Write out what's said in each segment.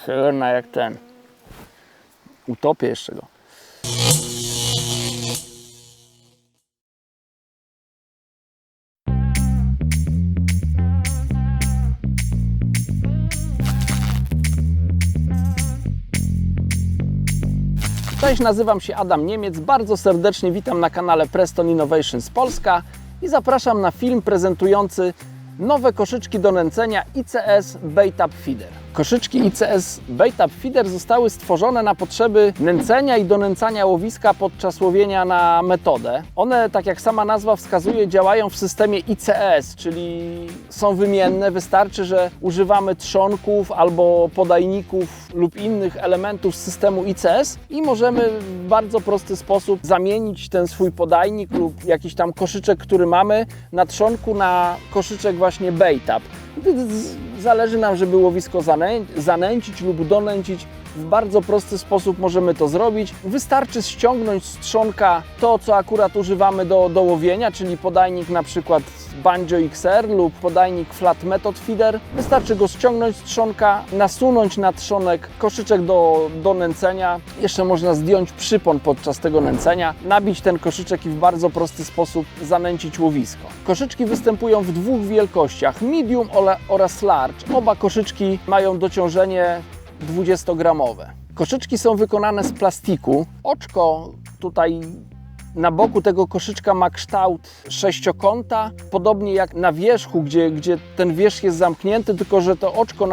Kurna, jak ten. Utopię jeszcze go. Cześć, nazywam się Adam Niemiec, bardzo serdecznie witam na kanale Preston Innovations Polska i zapraszam na film prezentujący nowe koszyczki do nęcenia ICS Bait-Up Feeder. Koszyczki ICS Bait-Up Feeder zostały stworzone na potrzeby nęcenia i donęcania łowiska podczas łowienia na metodę. One, tak jak sama nazwa wskazuje, działają w systemie ICS, czyli są wymienne. Wystarczy, że używamy trzonków albo podajników lub innych elementów systemu ICS i możemy w bardzo prosty sposób zamienić ten swój podajnik lub jakiś tam koszyczek, który mamy na trzonku, na koszyczek właśnie bait-up. Zależy nam, żeby łowisko zanęcić lub donęcić. W bardzo prosty sposób możemy to zrobić. Wystarczy ściągnąć z trzonka to, co akurat używamy do łowienia, czyli podajnik na przykład Banjo XR lub podajnik Flat Method Feeder. Wystarczy go ściągnąć z trzonka, nasunąć na trzonek koszyczek do nęcenia. Jeszcze można zdjąć przypon podczas tego nęcenia, nabić ten koszyczek i w bardzo prosty sposób zanęcić łowisko. Koszyczki występują w dwóch wielkościach, medium oraz large. Oba koszyczki mają dociążenie 20-gramowe. Koszyczki są wykonane z plastiku. Oczko tutaj na boku tego koszyczka ma kształt sześciokąta, podobnie jak na wierzchu, gdzie ten wierzch jest zamknięty, tylko że to oczko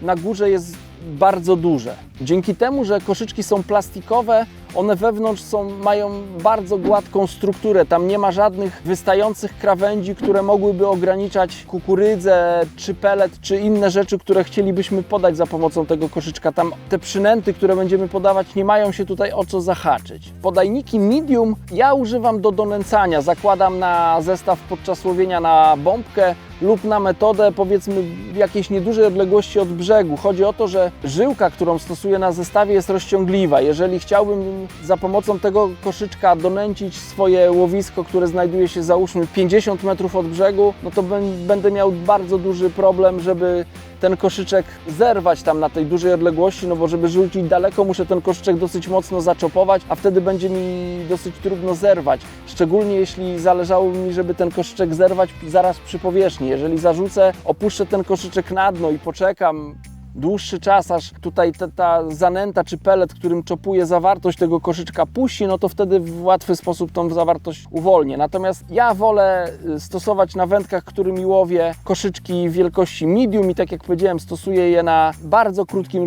na górze jest bardzo duże. Dzięki temu, że koszyczki są plastikowe, one wewnątrz mają bardzo gładką strukturę. Tam nie ma żadnych wystających krawędzi, które mogłyby ograniczać kukurydzę, czy pelet, czy inne rzeczy, które chcielibyśmy podać za pomocą tego koszyczka. Tam te przynęty, które będziemy podawać, nie mają się tutaj o co zahaczyć. Podajniki medium ja używam do donęcania. Zakładam na zestaw podczas łowienia na bombkę lub na metodę, powiedzmy, w jakiejś niedużej odległości od brzegu. Chodzi o to, że żyłka, którą stosuję na zestawie, jest rozciągliwa. Jeżeli chciałbym za pomocą tego koszyczka donęcić swoje łowisko, które znajduje się, załóżmy, 50 metrów od brzegu, no to będę miał bardzo duży problem, żeby ten koszyczek zerwać tam na tej dużej odległości, no bo żeby rzucić daleko, muszę ten koszyczek dosyć mocno zaczopować, a wtedy będzie mi dosyć trudno zerwać. Szczególnie jeśli zależałoby mi, żeby ten koszyczek zerwać zaraz przy powierzchni. Jeżeli zarzucę, opuszczę ten koszyczek na dno i poczekam dłuższy czas, aż tutaj ta zanęta czy pelet, którym czopuję zawartość tego koszyczka, puści, no to wtedy w łatwy sposób tą zawartość uwolnię. Natomiast ja wolę stosować na wędkach, którymi łowię, koszyczki wielkości medium i tak jak powiedziałem, stosuję je na bardzo krótkim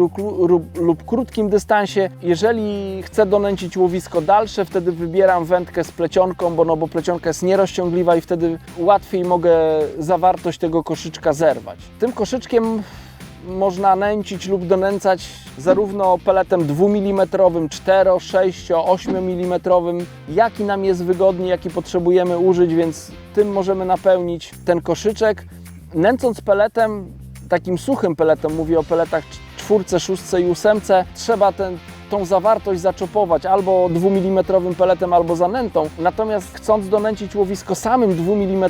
lub krótkim dystansie. Jeżeli chcę donęcić łowisko dalsze, wtedy wybieram wędkę z plecionką, bo plecionka jest nierozciągliwa i wtedy łatwiej mogę zawartość tego koszyczka zerwać. Tym koszyczkiem można nęcić lub donęcać zarówno peletem 2 mm, 4, 6, 8 mm, jaki nam jest wygodny, jaki potrzebujemy użyć, więc tym możemy napełnić ten koszyczek. Nęcąc peletem, takim suchym peletem, mówię o peletach 4, 6 i 8, trzeba tą zawartość zaczopować albo 2 mm peletem, albo zanętą. Natomiast chcąc donęcić łowisko samym 2 mm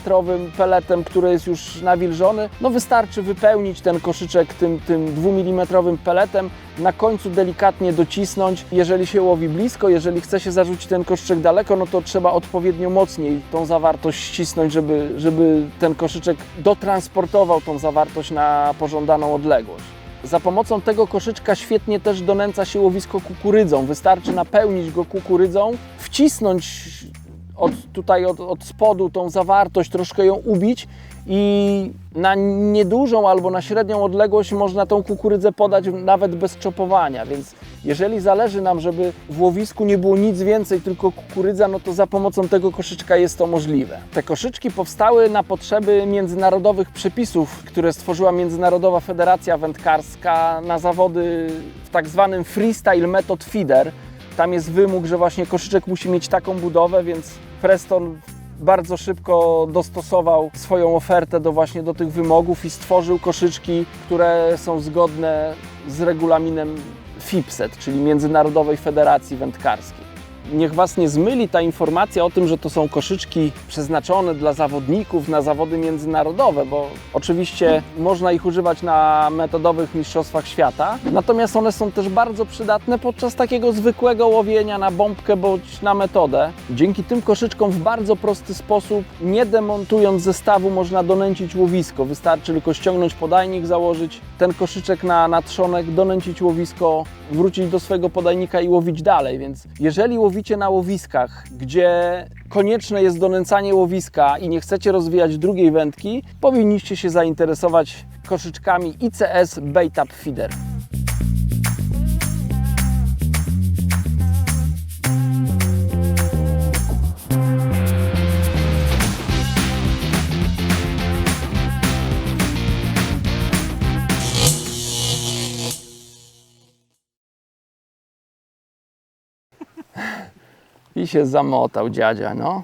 peletem, który jest już nawilżony, no wystarczy wypełnić ten koszyczek tym 2 mm peletem, na końcu delikatnie docisnąć. Jeżeli się łowi blisko, jeżeli chce się zarzucić ten koszyczek daleko, no to trzeba odpowiednio mocniej tą zawartość ścisnąć, żeby ten koszyczek dotransportował tą zawartość na pożądaną odległość. Za pomocą tego koszyczka świetnie też donęca się łowisko kukurydzą. Wystarczy napełnić go kukurydzą, wcisnąć od spodu tą zawartość, troszkę ją ubić i na niedużą albo na średnią odległość można tą kukurydzę podać nawet bez czopowania, więc jeżeli zależy nam, żeby w łowisku nie było nic więcej, tylko kukurydza, no to za pomocą tego koszyczka jest to możliwe. Te koszyczki powstały na potrzeby międzynarodowych przepisów, które stworzyła Międzynarodowa Federacja Wędkarska na zawody w tak zwanym Freestyle Method Feeder. Tam jest wymóg, że właśnie koszyczek musi mieć taką budowę, więc Preston bardzo szybko dostosował swoją ofertę do tych wymogów i stworzył koszyczki, które są zgodne z regulaminem FIPSET, czyli Międzynarodowej Federacji Wędkarskiej. niech Was nie zmyli ta informacja o tym, że to są koszyczki przeznaczone dla zawodników na zawody międzynarodowe, bo oczywiście można ich używać na metodowych mistrzostwach świata, natomiast one są też bardzo przydatne podczas takiego zwykłego łowienia na bombkę bądź na metodę. Dzięki tym koszyczkom w bardzo prosty sposób, nie demontując zestawu, można donęcić łowisko. Wystarczy tylko ściągnąć podajnik, założyć ten koszyczek na trzonek, donęcić łowisko, wrócić do swojego podajnika i łowić dalej. Więc jeżeli łowicie na łowiskach, gdzie konieczne jest donęcanie łowiska i nie chcecie rozwijać drugiej wędki, powinniście się zainteresować koszyczkami ICS Bait Up Feeder. I się zamotał dziadzia, no.